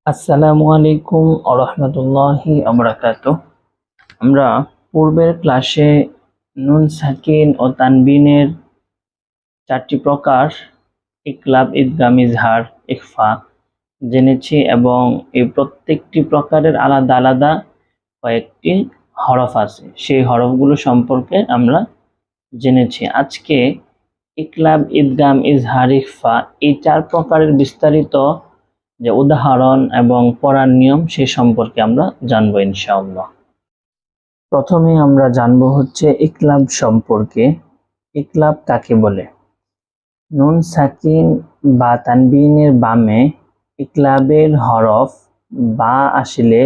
আসসালামু আলাইকুম আরহামতুল্লাহি আবরাকাতুহ। আমরা পূর্বের ক্লাসে নুন সাকিন ও তানবিনের চারটি প্রকার ইকলাব, ইদগাম, ইজহার, ইখফা জেনেছি এবং এই প্রত্যেকটি প্রকারের আলাদা আলাদা কয়েকটি হরফ আছে, সেই হরফগুলো সম্পর্কে আমরা জেনেছি। আজকে ইকলাব, ইদগাম, ইজহার, ইখফা এই চার প্রকারের বিস্তারিত যে উদাহরণ এবং পড়ার নিয়ম সে সম্পর্কে আমরা জানবো ইনশাআল্লাহ। প্রথমে আমরা জানবো হচ্ছে ইকলাব সম্পর্কে। ইকলাব কাকে বলে? নুন সাকিন বা তানবিনের বামে ইকলাবের হরফ বা আসলে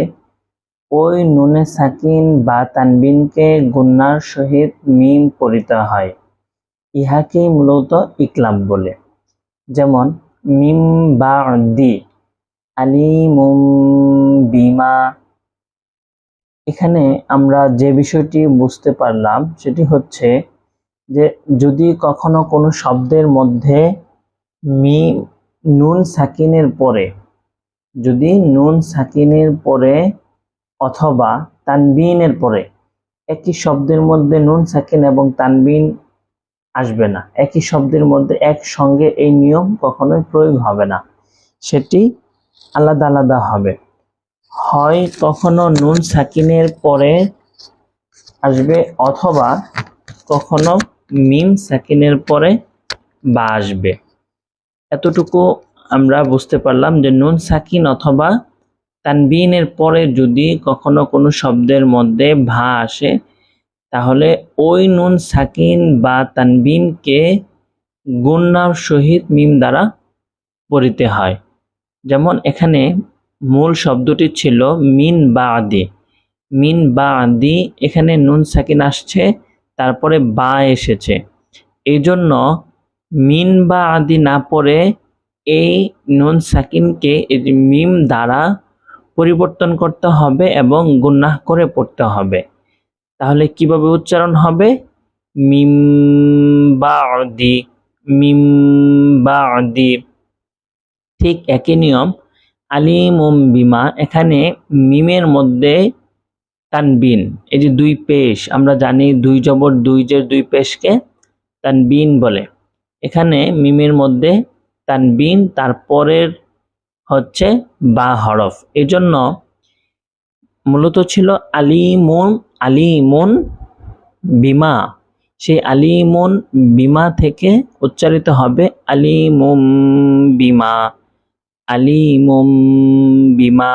ওই নুনে সাকিন বা তানবিনকে গুন্নার সহিত মিম পড়িতে হয়, ইহাকেই মূলত ইকলাব বলে। যেমন মিম বা'দি আলিমুম বিমা। এখানে আমরা যে বিষয়টি বুঝতে পারলাম সেটি হচ্ছে যে যদি কখনো কোনো শব্দের মধ্যে নুন সাকিনের পরে অথবা তানবিনের পরে, একই শব্দের মধ্যে নুন সাকিন এবং তানবিন আসবে না, একই শব্দের মধ্যে একসঙ্গে এই নিয়ম কখনোই প্রয়োগ হবে না, সেটি আলাদা আলাদা হবে। হয় কখনো নুন সাকিনের পরে আসবে অথবা কখনো মিম সাকিনের পরে বা আসবে। এতটুকু আমরা বুঝতে পারলাম যে নুন সাকিন অথবা তানবিনের পরে যদি কখনো কোনো শব্দের মধ্যে ভা আসে, তাহলে ওই নুন সাকিন বা তানবিনকে গুন্নার সহিত মিম দ্বারা পড়িতে হয়। যেমন এখানে মূল শব্দটি ছিল মিন বা আদি, এখানে নুন সাকিন আসছে, তারপরে বা এসেছে, এই জন্য মিন বা আদি না পড়ে এই নুন সাকিনকে মিম দ্বারা পরিবর্তন করতে হবে এবং গুন্নাহ করে পড়তে হবে। তাহলে কিভাবে উচ্চারণ হবে? মিম বা আদি। ঠিক একই নিয়ম আলিমুম বিমা, এখানে মিমের মধ্যে তানবিন, এই যে দুই পেশ, আমরা জানি দুই জবর দুই জের দুই পেশকে তানবিন বলে। এখানে মিমের মধ্যে তানবিন, তারপরের হচ্ছে বা হরফ, এজন্য মূলত ছিল আলিমুন বিমা। সেই আলিমুন বিমা থেকে উচ্চারিত হবে আলিমুম বিমা।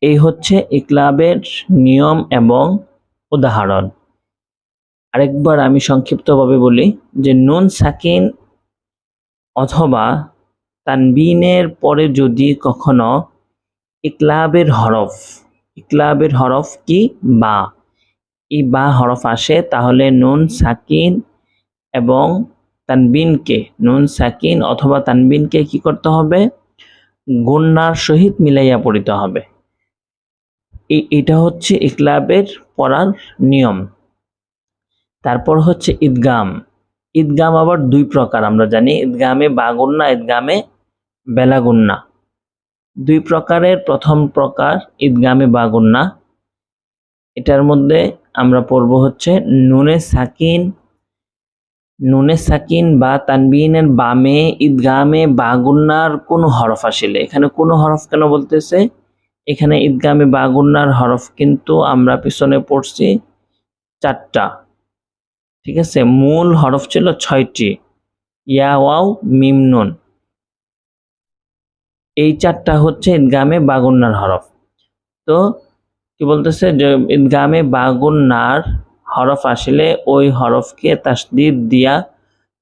এই হচ্ছে ইকলাবের নিয়ম এবং উদাহরণ। আরেকবার আমি সংক্ষিপ্তভাবে বলি যে নুন সাকিন অথবা তানবিনের পরে যদি কখনো ইকলাবের হরফ কি বা, এই বা হরফ আসে, তাহলে নুন সাকিন অথবা তানবিনকে কি করতে হবে? গুন্নার সহিত মিলাইয়া পড়িতে হবে। এটা হচ্ছে ইকলাবের পড়ার নিয়ম। তারপর হচ্ছে ঈদগাম আবার দুই প্রকার, আমরা জানি ঈদগামে বাগুন্না, ঈদগামে বেলাগুন্না, দুই প্রকারের। প্রথম প্রকার ঈদগামে বাগুন্না, এটার মধ্যে আমরা পড়ব হচ্ছে নুনে সাকিন বা তানবিনের বামে ঈদগামে বাগুন্নার কোনো হরফ আসলে, এখানে কোনো হরফ কেন বলতেছে? এখানে ঈদগামে বাগুন্নার হরফ কিন্তু আমরা পিছনে পড়ছি চারটা, ঠিক আছে? মূল হরফ ছিল 6টি, ইয়া ওয়াও মিম নুন, এই চারটা হচ্ছে ঈদগামে বাগুন্নার হরফ। তো কি বলতেছে যে ঈদগামে বাগুন্নার হরফ আসলে ওই হরফকে তাসদীদ দিয়া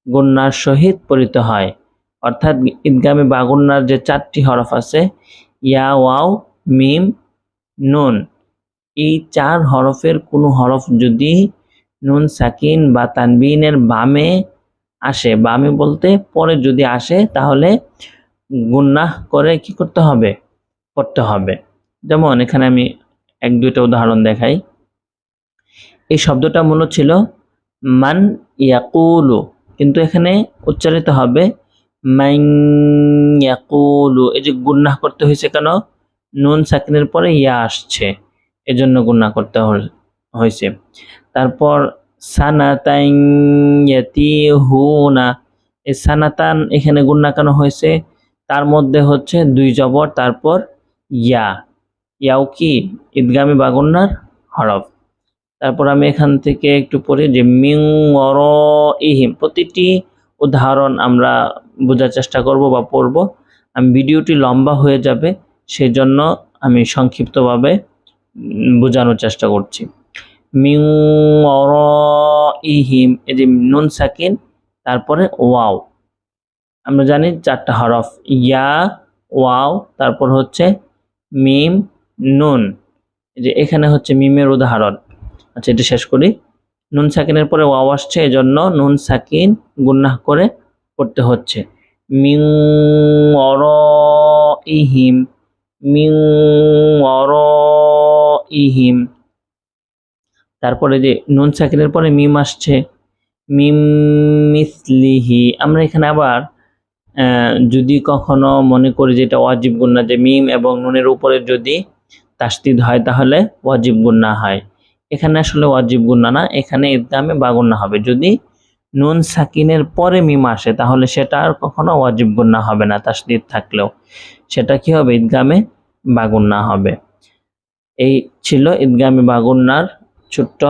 গুন্নার সহিত পড়িতে হয়। অর্থাৎ ঈদগামে বাগুন্নার যে চারটি হরফ আছে, ইয়া ওয়াও মিম নুন, এই চার হরফের কোনো হরফ যদি নুন সাকিন বা তানবিনের বামে আসে, বামে বলতে পরে যদি আসে, তাহলে গুন্নাহ করে কি করতে হবে? পড়তে হবে। যেমন এখানে আমি এক দুইটা উদাহরণ দেখাই। এই শব্দটা মূলত ছিল মান ইয়াকুলু, কিন্তু এখানে উচ্চারিত হবে মান ইয়াকুলু, এই যে গুন্নাহ করতে হয়েছে কেন? নুন সাকিনের পরে ইয়া আসছে, এজন্য গুন্নাহ করতে হয়েছে। তারপর সানাতান ইয়াতিহুনা, এই সানাতান এখানে গুন্নাহ কেন হয়েছে? তার মধ্যে হচ্ছে দুই জবর, তারপর ইয়া, ইয়াও কি ইদগামে বাগুন্নার হরফ। তারপর আমি এখান থেকে একটু পড়ি যে মিন ওয়ারাইহিম, প্রতিটি উদাহরণ আমরা বোঝার চেষ্টা করব বা পড়ব। আমি ভিডিওটি লম্বা হয়ে যাবে, সেজন্য আমি সংক্ষিপ্তভাবে বোঝানোর চেষ্টা করছি। মিন ওয়ারাইহিম, এই যে নুন সাকিন তারপরে ওয়াও, আমরা জানি চারটা হরফ, ইয়া, ওয়াও, তারপর হচ্ছে মিম, নুন। এই যে এখানে হচ্ছে মিমের উদাহরণ। আচ্ছা, এটা শেষ করি। নুন সাকিনের পরে ওয়াও আসছে, এজন্য নুন সাকিন গুন্নাহ করে পড়তে হচ্ছে। মিন ওয়ারাইহিম, মিন ওয়ারাইহিম। তারপরে যে নুন সাকিনের পরে মিম আসছে, মিম মিসলিহি। আমরা এখানে আবার যদি কখনো মনে করি যে এটা ওয়াজিব গুন্না, যে মিম এবং নুনের উপরে যদি তাসদিদ হয় তাহলে ওয়াজিব গুন্না হয়, এখানে আসলে ওয়াজিব গুন্না না, এখানে ইদগামে বাগুন্না হবে। যদি নুন সাকিনের পরে মিম আসে তাহলে সেটা আর কখনো ওয়াজিব গুন্না হবে না, তাসদিদ থাকলেও সেটা কি হবে? ইদগামে বাগুন্না হবে। এই ছিল ইদগামে বাগুন্নার ছোট্ট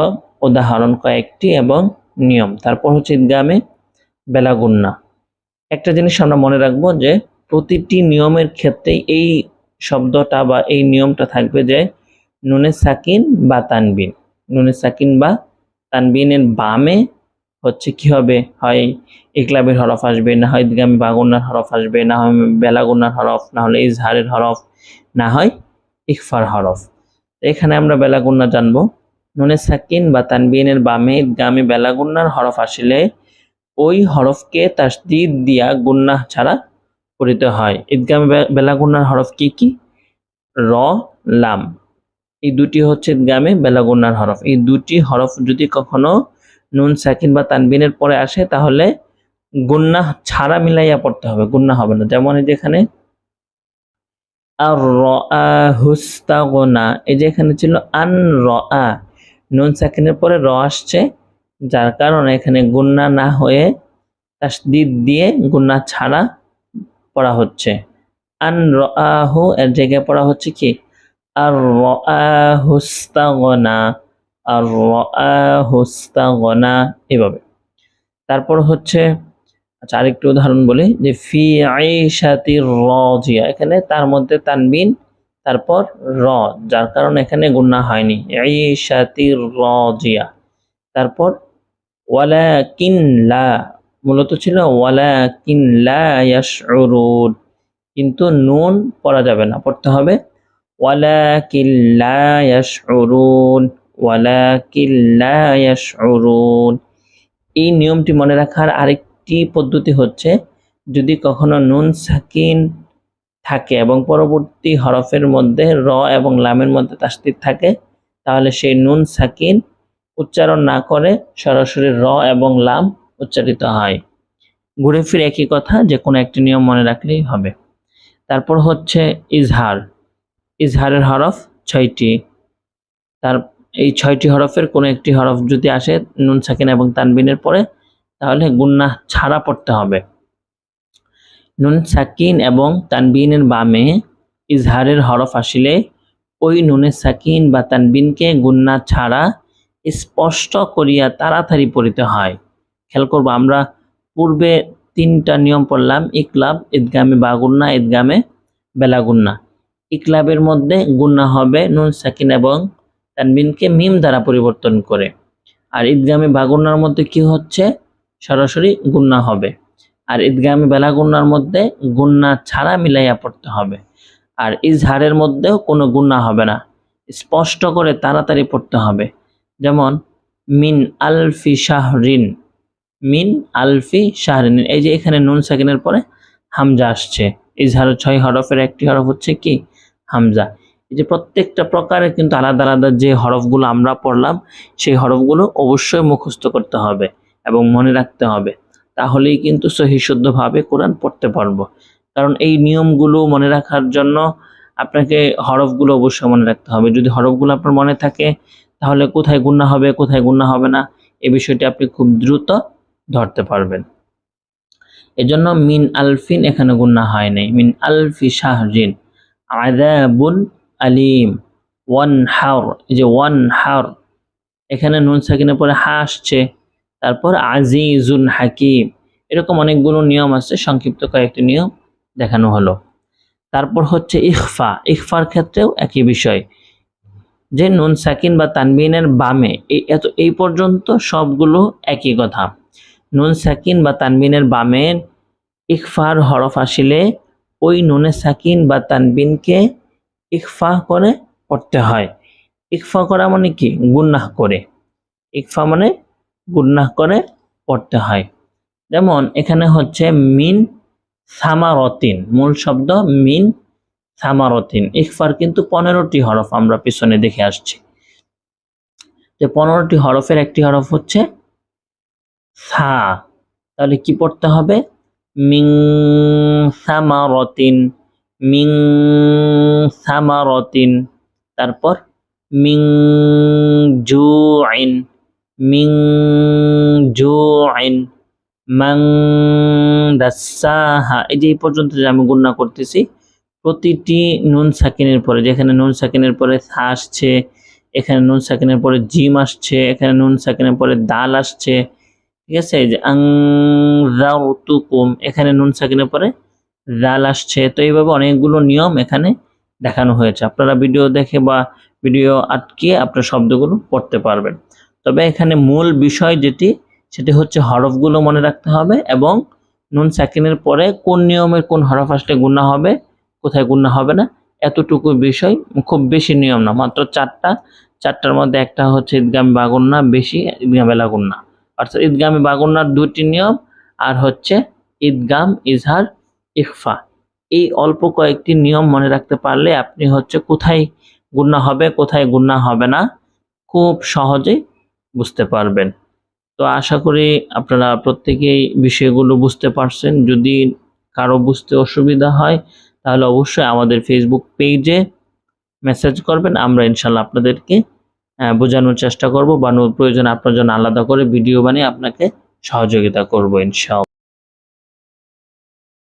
উদাহরণ কয়েকটি এবং নিয়ম। তারপর হচ্ছে ইদগামে বেলাগুন্না। একটা জিনিস আমরা মনে রাখবো যে প্রতিটি নিয়মের ক্ষেত্রেই এই শব্দটা বা এই নিয়মটা থাকবে যে নুনে সাকিন বা তানবিন, নুনে সাকিন বা তানবিনের বামে হচ্ছে কি হবে? হয় ইকলাবের হরফ আসবে, না হয় ইদগামে বাগুন্নার হরফ আসবে, না হয় বেলাগুন্নার হরফ, না হলে ইজহারের হরফ, না হয় ইকফার হরফ। এখানে আমরা বেলাগুন্না জানবো। নুনে সাকিন বা তানবিনের বামে ইদগামে বেলাগুন্নার হরফ আসলে ওই হরফকে তাসদিদ দিয়া গুন্নাহ ছাড়া পড়িতে হয়। ইদগামে বেলাগুন্নার হরফ কি কি? র, লাম, এই দুটি হচ্ছে ইদগামে বেলাগুন্নার হরফ। এই দুটি হরফ যদি কখনো নুন সাকিন বা তানবিনের পরে আসে তাহলে গুন্নাহ ছাড়া মিলাইয়া পড়তে হবে, গুন্নাহ হবে না। যেমন এই যে এখানে আর হুস্তাগনা, এই যে এখানে ছিল আন রা, নুন সাকিনের পরে র আসছে, যার কারণে এখানে গুন্না না হয়ে তাসদিদ দিয়ে গুন্না ছাড়া পড়া হচ্ছে। আন রাহু এর জায়গায় পড়া হচ্ছে কি? আর রাহুস্তাগনা, আর রাহুস্তাগনা, এভাবে। তারপর হচ্ছে আচ্ছা, আরেকটু উদাহরণ বলি যে ফি আইশাতির রাজিয়া, এখানে তার মধ্যে তানবিন তারপর র, যার কারণে এখানে গুন্না হয়নি, আইশাতির রাজিয়া। তারপর ওয়ালাকিন লা, মূলত ছিল ওয়ালাকিন লা ইয়াশউরুন, কিন্তু নুন পড়া যাবে না, পড়তে হবে ওয়ালাকিন লা ইয়াশউরুন, ওয়ালাকিন লা ইয়াশউরুন। এই নিয়মটি মনে রাখার আরেকটি পদ্ধতি হচ্ছে যদি কখনো নুন সাকিন থাকে এবং পরবর্তী হরফের মধ্যে র এবং লামের মধ্যে তাসদিদ থাকে, তাহলে সেই নুন সাকিন উচ্চারণ না করে সরাসরি র এবং লাম উচ্চারিত হয়। ঘুরে ফিরে একই কথা, যে কোনো একটি নিয়ম মনে রাখলেই হবে। তারপর হচ্ছে ইজহার। ইজহারের হরফ 6টি। তার এই 6টি হরফের কোনো একটি হরফ যদি আসে নুন সাকিন এবং তানবিনের পরে তাহলে গুন্নাহ ছাড়া পড়তে হবে। নুন সাকিন এবং তানবিনের বামে ইজহারের হরফ আসলে ওই নুনে সাকিন বা তানবিনকে গুন্নাহ ছাড়া স্পষ্ট করিয়া তাড়াতাড়ি পড়িতে হয়। খেয়াল করবো, আমরা পূর্বে 3টা নিয়ম পড়লাম, ইকলাব, ইদগামে বাগুন্না, ইদগামে বেলাগুন্না। ইকলাবের মধ্যে গুন্না হবে নুন সাকিন এবং তানবিনকে মিম দ্বারা পরিবর্তন করে, আর ইদগামে বাগুন্নার মধ্যে কি হচ্ছে? সরাসরি গুন্না হবে। আর ইদগামে বেলাগুন্নার মধ্যে গুন্না ছাড়া মিলাইয়া পড়তে হবে। আর ইজহারের মধ্যেও কোনো গুন্না হবে না, স্পষ্ট করে তাড়াতাড়ি পড়তে হবে। যেমন মিন আলফি শাহরিন, মিন আলফি শাহরিন, এই যে এখানে নুন সাকিনের পরে হামজা আসছে। ইজহারের 6 হরফের একটি হরফ হচ্ছে কি? হামজা। এই যে প্রত্যেকটা প্রকারে কিন্তু আলাদা আলাদা যে হরফগুলো আমরা পড়লাম সেই হরফগুলো অবশ্যই মুখস্থ করতে হবে এবং মনে রাখতে হবে, তাহলেই কিন্তু সহি শুদ্ধভাবে কোরআন পড়তে পারবো। কারণ এই নিয়মগুলো মনে রাখার জন্য আপনাকে হরফগুলো অবশ্যই মনে রাখতে হবে। যদি হরফগুলো আপনার মনে থাকে তাহলে কোথায় গুণা হবে কোথায় গুণা হবে না এই বিষয়টি আপনি খুব দ্রুত ধরতে পারবেন। এজন্য মিন আলফিন এখানে গুণা হয় নাই, মিন আলফি শাহরিন আযাবুন আলিম। ওয়ানহার, এই যে ওয়ানহার এখানে নুন সাকিনের পরে হা আসছে, তারপর আজিজুন হাকিম, এরকম অনেকগুলো নিয়ম আছে, সংক্ষিপ্ত কয়েকটি নিয়ম দেখানো হলো। তারপর হচ্ছে ইখফা, ইখফার ক্ষেত্রেও একই বিষয়, যে নুন সাকিন বা তানবিনের বামে এই পর্যন্ত সবগুলো একই কথা। নুন সাকিন বা তানবিনের বামে ইখফার হরফ আসিলে ওই নুনে সাকিন বা তানবিনকে ইখফা করে পড়তে হয়। ইখফা করা মানে কি? গুন্নাহ করে। ইখফা মানে গুন্নাহ করে পড়তে হয়। যেমন এখানে হচ্ছে মিন সামারতিন, মূল শব্দ মিন সামারতিন। ইখফার কিন্তু 15টি হরফ আমরা পিছনে দেখে আসছি। যে 15টি হরফের একটি হরফ হচ্ছে সা, তাহলে কি পড়তে হবে? মিন সামারতিন, মিন সামারতিন। তারপর মিন জুইন, মিন জুইন, মান দাসাহা। এই যে এই পর্যন্ত যে আমি গুণনা করতেছি, প্রতিটি নুন সাকিনের পরে, যেখানে নুন সাকিনের পরে সা আসছে, এখানে নুন সাকিনের পরে জিম আসছে, এখানে নুন সাকিনের পরে দাল আসছে, ঠিক আছে? এই যে আনজারতুকুম, এখানে নুন সাকিনের পরে দাল আসছে। তো এইভাবে অনেকগুলো নিয়ম এখানে দেখানো হয়েছে। আপনারা ভিডিও দেখে বা ভিডিও আটকিয়ে আপনার শব্দগুলো পড়তে পারবেন। তবে এখানে মূল বিষয় যেটি, সেটি হচ্ছে হরফগুলো মনে রাখতে হবে এবং নুন সাকিনের পরে কোন নিয়মের কোন হরফ আসলে গুণা হবে কোথায় গুণা হবে না, এতটুকু বিষয়। খুব বেশি নিয়ম না, মাত্র চারটার মধ্যে একটা হচ্ছে ঈদগামে বাগুন্না, বেশি ঈদগামে লাগুন্না। অর্থাৎ ঈদগামে বাগুন্নার 2টি নিয়ম, আর হচ্ছে ঈদগাম, ইজহার, ইখফা। এই অল্প কয়েকটি নিয়ম মনে রাখতে পারলে আপনি হচ্ছে কোথায় গুণা হবে কোথায় গুণা হবে না খুব সহজেই বুঝতে পারবেন। তো আশা করি আপনারা প্রত্যেকেই বিষয়গুলো বুঝতে পারছেন। যদি কারো বুঝতে অসুবিধা হয় তাহলে অবশ্যই আমাদের ফেসবুক পেজে মেসেজ করবেন, আমরা ইনশাল্লাহ আপনাদেরকে বোঝানোর চেষ্টা করব, বা প্রয়োজন আপনার জন্য আলাদা করে ভিডিও বানিয়ে আপনাকে সহযোগিতা করব ইনশাআল্লাহ।